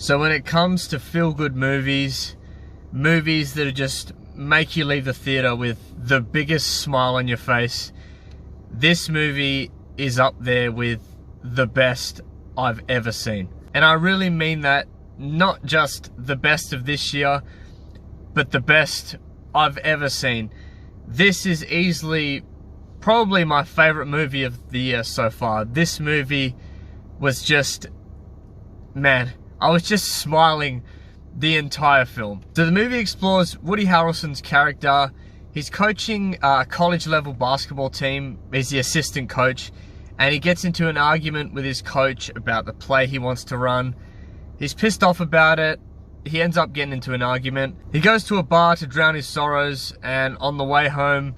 So when it comes to feel-good movies, movies that just make you leave the theater with the biggest smile on your face, this movie is up there with the best I've ever seen. And I really mean that, not just the best of this year, but the best I've ever seen. This is easily probably my favorite movie of the year so far. This movie was just, man, I was just smiling the entire film. So the movie explores Woody Harrelson's character. He's coaching a college level basketball team. He's the assistant coach, and he gets into an argument with his coach about the play he wants to run. He's pissed off about it. He ends up getting into an argument. He goes to a bar to drown his sorrows, and on the way home,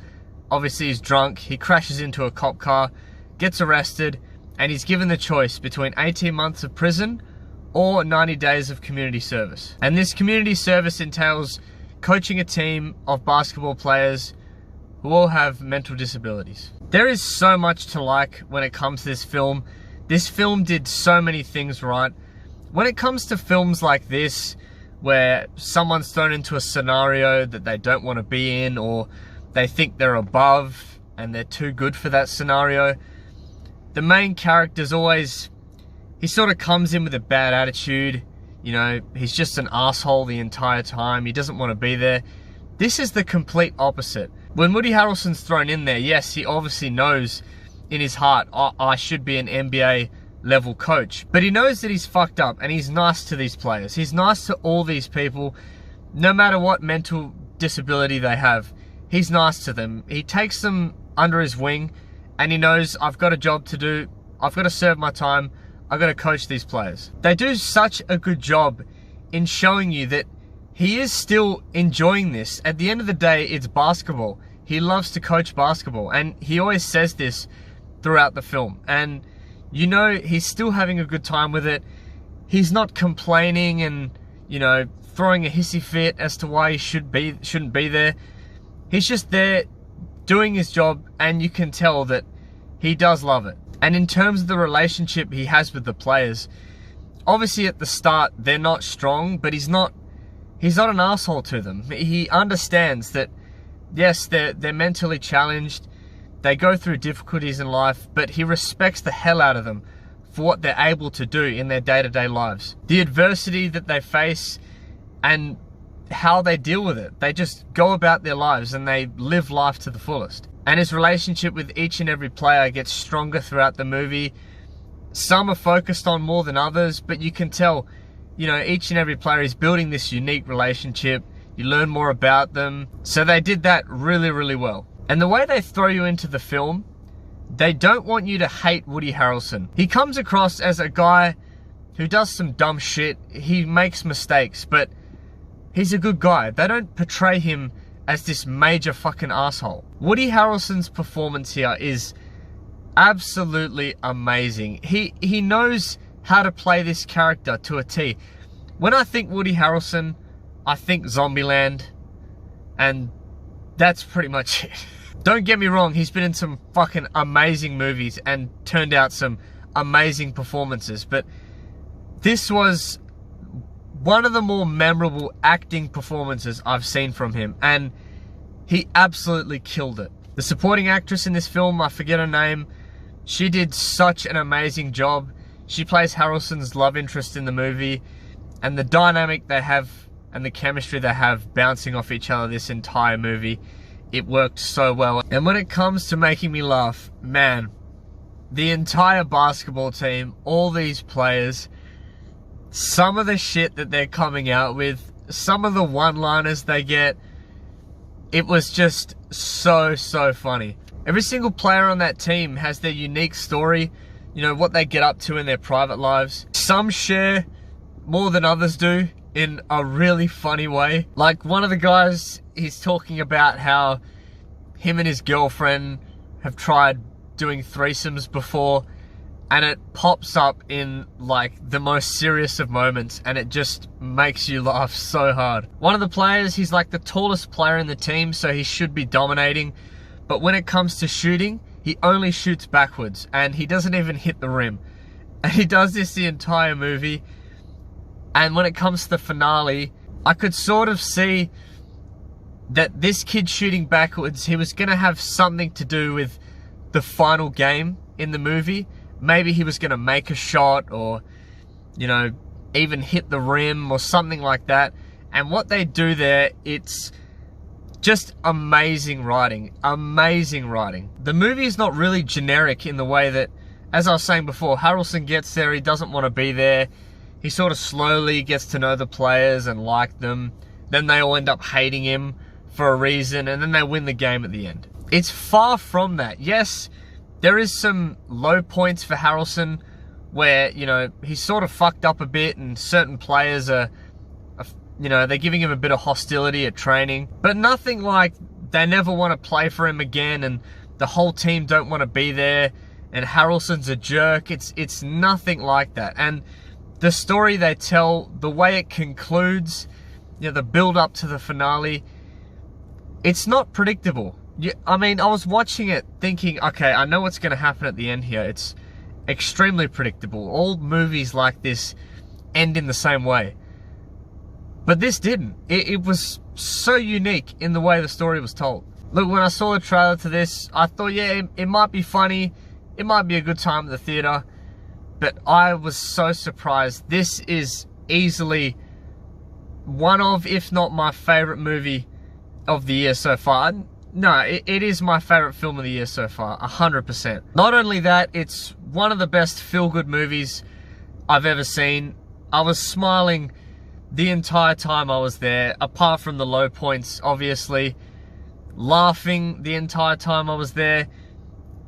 obviously he's drunk. He crashes into a cop car, gets arrested, and he's given the choice between 18 months of prison or 90 days of community service. And this community service entails coaching a team of basketball players who all have mental disabilities. There is so much to like when it comes to this film. This film did so many things right. When it comes to films like this, where someone's thrown into a scenario that they don't want to be in, or they think they're above and they're too good for that scenario, the main character's always, he sort of comes in with a bad attitude. You know, he's just an asshole the entire time. He doesn't want to be there. This is the complete opposite. When Woody Harrelson's thrown in there, yes, he obviously knows in his heart, I should be an NBA level coach. But he knows that he's fucked up, and he's nice to these players. He's nice to all these people, no matter what mental disability they have. He's nice to them. He takes them under his wing, and he knows, I've got a job to do. I've got to serve my time. I've got to coach these players. They do such a good job in showing you that he is still enjoying this. At the end of the day, it's basketball. He loves to coach basketball, and he always says this throughout the film. And you know, he's still having a good time with it. He's not complaining and, you know, throwing a hissy fit as to why he shouldn't be there. He's just there doing his job, and you can tell that he does love it. And in terms of the relationship he has with the players, obviously at the start they're not strong, but he's not an asshole to them. He understands that, yes, they're mentally challenged. They go through difficulties in life, but he respects the hell out of them for what they're able to do in their day-to-day lives. The adversity that they face and how they deal with it. They just go about their lives and they live life to the fullest. And his relationship with each and every player gets stronger throughout the movie. Some are focused on more than others, but you can tell, you know, each and every player is building this unique relationship. You learn more about them. So they did that really, really well. And the way they throw you into the film, they don't want you to hate Woody Harrelson. He comes across as a guy who does some dumb shit. He makes mistakes, but he's a good guy. They don't portray him as this major fucking asshole. Woody Harrelson's performance here is absolutely amazing. He knows how to play this character to a T. When I think Woody Harrelson, I think Zombieland, and that's pretty much it. Don't get me wrong, he's been in some fucking amazing movies and turned out some amazing performances, but this was one of the more memorable acting performances I've seen from him, and he absolutely killed it. The supporting actress in this film, I forget her name, she did such an amazing job. She plays Harrelson's love interest in the movie, and the dynamic they have and the chemistry they have bouncing off each other this entire movie, it worked so well. And when it comes to making me laugh, man, the entire basketball team, all these players, some of the shit that they're coming out with, some of the one-liners they get, it was just so funny. Every single player on that team has their unique story, you know, what they get up to in their private lives. Some share more than others do in a really funny way. Like one of the guys, he's talking about how him and his girlfriend have tried doing threesomes before, and it pops up in like the most serious of moments, and it just makes you laugh so hard. One of the players, he's like the tallest player in the team, so he should be dominating, but when it comes to shooting, he only shoots backwards and he doesn't even hit the rim. And he does this the entire movie. And when it comes to the finale, I could sort of see that this kid shooting backwards, he was going to have something to do with the final game in the movie. Maybe he was going to make a shot or, you know, even hit the rim or something like that. And what they do there, it's just amazing writing. Amazing writing. The movie is not really generic in the way that, as I was saying before, Harrelson gets there, he doesn't want to be there. He sort of slowly gets to know the players and like them. Then they all end up hating him for a reason, and then they win the game at the end. It's far from that. Yes, there is some low points for Harrelson where, you know, he's sort of fucked up a bit and certain players are, you know, they're giving him a bit of hostility at training. But nothing like they never want to play for him again and the whole team don't want to be there and Harrelson's a jerk. It's nothing like that. And the story they tell, the way it concludes, you know, the build up to the finale, it's not predictable. I mean, I was watching it thinking, okay, I know what's going to happen at the end here. It's extremely predictable. All movies like this end in the same way. But this didn't. It was so unique in the way the story was told. Look, when I saw the trailer to this, I thought, yeah, it might be funny. It might be a good time at the theater. But I was so surprised. This is easily one of, if not my favorite movie of the year so far. No, it is my favorite film of the year so far, 100%. Not only that, it's one of the best feel-good movies I've ever seen. I was smiling the entire time I was there, apart from the low points, obviously. Laughing the entire time I was there.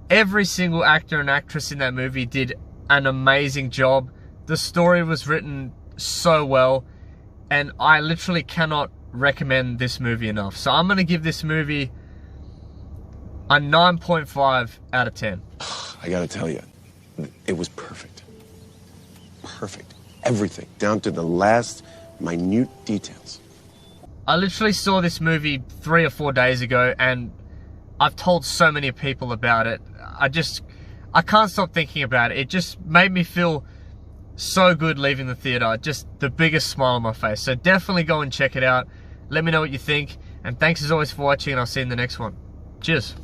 Every single actor and actress in that movie did an amazing job. The story was written so well, and I literally cannot recommend this movie enough. So I'm going to give this movie a 9.5 out of 10. I gotta tell you, it was perfect. Perfect. Everything, down to the last minute details. I literally saw this movie 3 or 4 days ago, and I've told so many people about it. I can't stop thinking about it. It just made me feel so good leaving the theater. Just the biggest smile on my face. So definitely go and check it out. Let me know what you think. And thanks as always for watching, and I'll see you in the next one. Cheers.